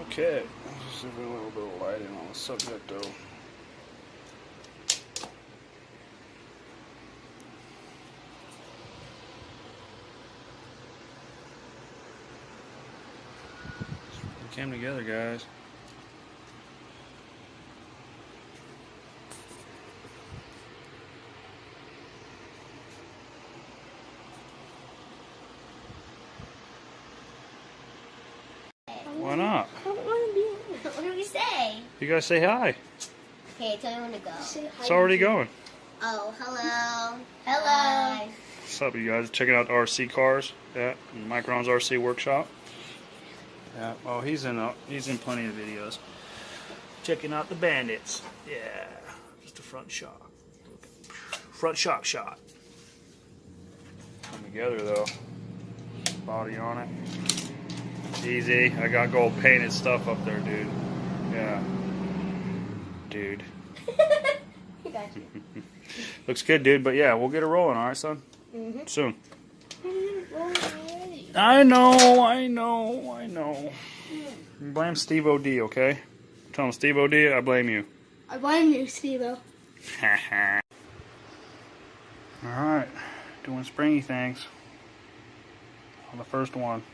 Okay, just giving a little bit of lighting on the subject though. We came together, guys. Why not? I don't want to be. What do we say? You guys say hi. Okay, tell me when to go. It's already going. Oh, hello. Hello. What's up, you guys? Checking out RC cars. Yeah, in Micron's RC workshop. Yeah. Oh, he's in plenty of videos. Checking out the Bandits. Yeah. Just a front shock. Front shock shot. Come together though. Body on it. Easy. I got gold painted stuff up there, dude. Yeah. Dude. I got you. Looks good, dude. But yeah, we'll get it rolling, all right, son? Mm-hmm. Soon. I know. Blame StevoD, okay? Tell him StevoD, I blame you. I blame you, Stevo. Alright, doing springy things on the first one.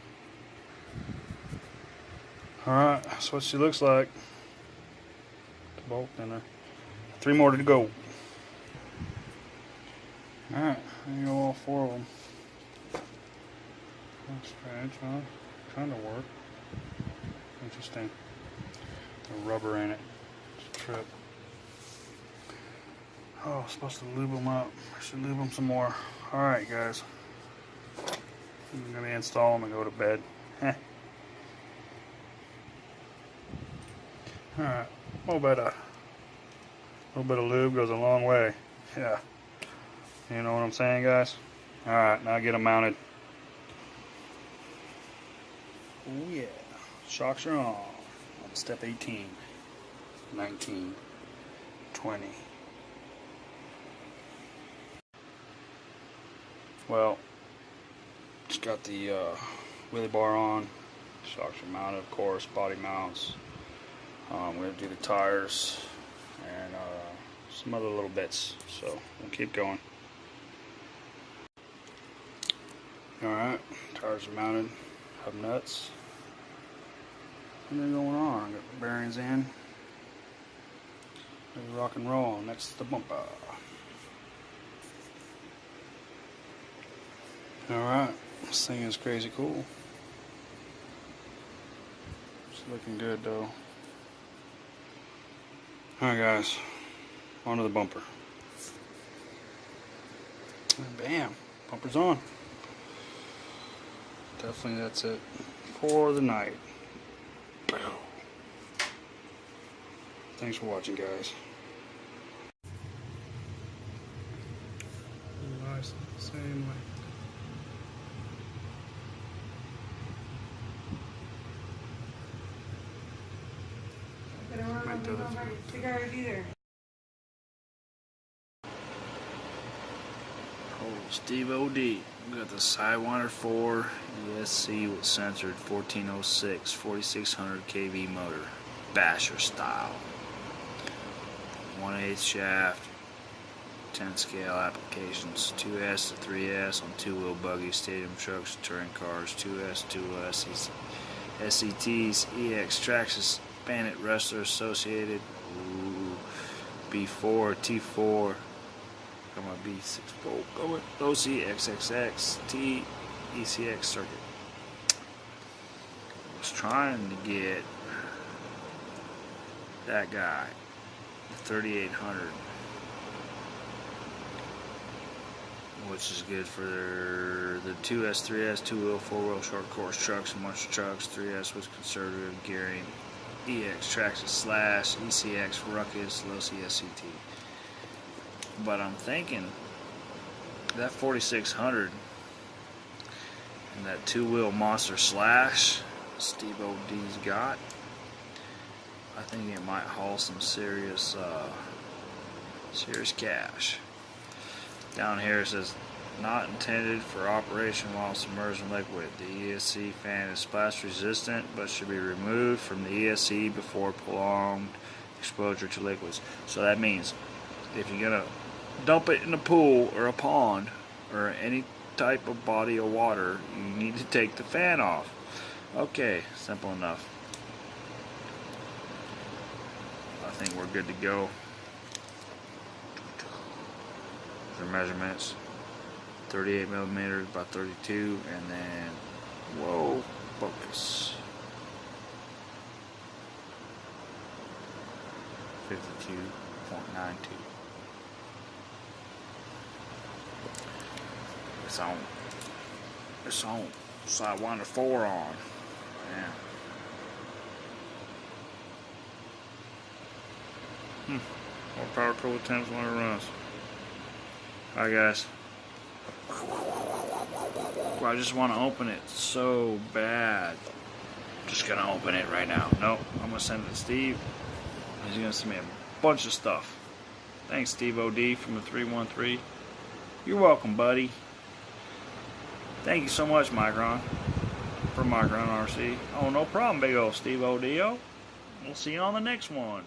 Alright, that's what she looks like. The bolt in her. 3 more to go. Alright, there you go, all 4 of them. That's strange, huh? Kind of work. Interesting. The rubber in it. It's a trip. Oh, I'm supposed to lube them up. I should lube them some more. Alright, guys. I'm going to install them and go to bed. Alright. A little bit of lube goes a long way. Yeah. You know what I'm saying, guys? Alright, now get them mounted. Oh yeah. Shocks are on step 18, 19, 20. Well, just got the wheelie bar on. Shocks are mounted, of course, body mounts. We're going to do the tires and some other little bits. So we'll keep going. Alright, tires are mounted, hub nuts. Something going on. Got the bearings in. Ready to rock and roll. Next is the bumper. Alright, this thing is crazy cool. It's looking good though. Alright guys, onto the bumper. And bam, bumper's on. Definitely that's it for the night. Thanks for watching, guys. Nice, same way. Oh, StevoD. We got the Sidewinder 4 ESC with censored 1406 4600 kV motor, basher style. 1/8 shaft, 10 scale applications, 2S to 3S on 2-wheel buggies, stadium trucks, touring cars, 2S, 2S, SETs, EX Traxxas, Bandit Wrestler Associated, B4, T4, got my B6 bolt going, OC, XXX, T, ECX circuit. I was trying to get that guy, the 3800, which is good for the 2S, 3S, 2-wheel, 4-wheel short course trucks and monster trucks. 3S was conservative gearing, EX Traxxas slash ECX Ruckus, low CSCT. But I'm thinking that 4600 and that 2-wheel monster slash StevoD's got, I think it might haul some serious cash. Down here it says not intended for operation while submerged in liquid. The ESC fan is splash resistant but should be removed from the ESC before prolonged exposure to liquids. So that means if you're going to dump it in a pool or a pond or any type of body of water, you need to take the fan off. Okay, simple enough. I think we're good to go. For measurements, 38 millimeters by 32, and then, whoa, focus. 52.92. It's on. It's on. Sidewinder 4 on. Yeah. More power cooler temps when it runs. Alright guys. I just want to open it so bad. Just gonna open it right now. Nope. I'm gonna send it to Steve. He's gonna send me a bunch of stuff. Thanks, StevoD from the 313. You're welcome, buddy. Thank you so much, Micron. From Micron RC. Oh, no problem, big old StevoD. We'll see you on the next one.